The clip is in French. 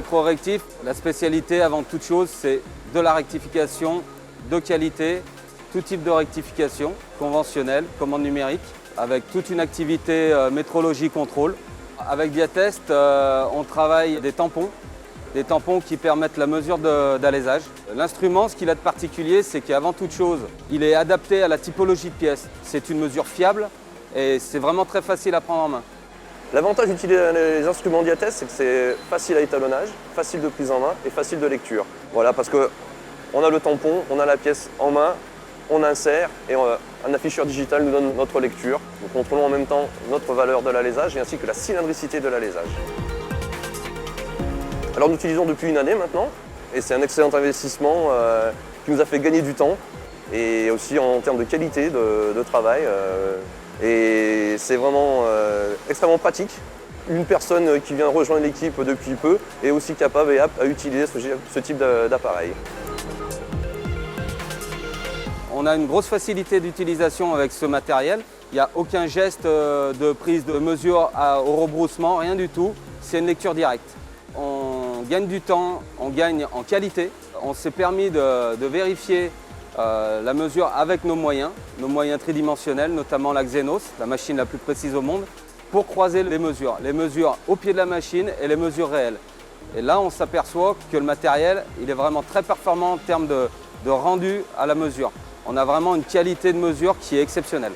Rétro-Rectif, la spécialité avant toute chose, c'est de la rectification de qualité, tout type de rectification, conventionnelle, commande numérique, avec toute une activité métrologie contrôle. Avec Diatest, on travaille des tampons qui permettent la mesure d'alésage. L'instrument, ce qu'il a de particulier, c'est qu'avant toute chose, il est adapté à la typologie de pièces. C'est une mesure fiable et c'est vraiment très facile à prendre en main. L'avantage d'utiliser les instruments Diatest, c'est que c'est facile à étalonnage, facile de prise en main et facile de lecture. Voilà, parce qu'on a le tampon, on a la pièce en main, on insère et un afficheur digital nous donne notre lecture. Nous contrôlons en même temps notre valeur de l'alésage et ainsi que la cylindricité de l'alésage. Alors nous l'utilisons depuis une année maintenant et c'est un excellent investissement qui nous a fait gagner du temps et aussi en termes de qualité de travail. Et c'est vraiment extrêmement pratique. Une personne qui vient rejoindre l'équipe depuis peu est aussi capable et apte à utiliser ce type d'appareil. On a une grosse facilité d'utilisation avec ce matériel. Il n'y a aucun geste de prise de mesure au rebroussement, rien du tout. C'est une lecture directe. On gagne du temps, on gagne en qualité. On s'est permis de vérifier la mesure avec nos moyens tridimensionnels, notamment la Xenos, la machine la plus précise au monde, pour croiser les mesures au pied de la machine et les mesures réelles. Et là, on s'aperçoit que le matériel, il est vraiment très performant en termes de rendu à la mesure. On a vraiment une qualité de mesure qui est exceptionnelle.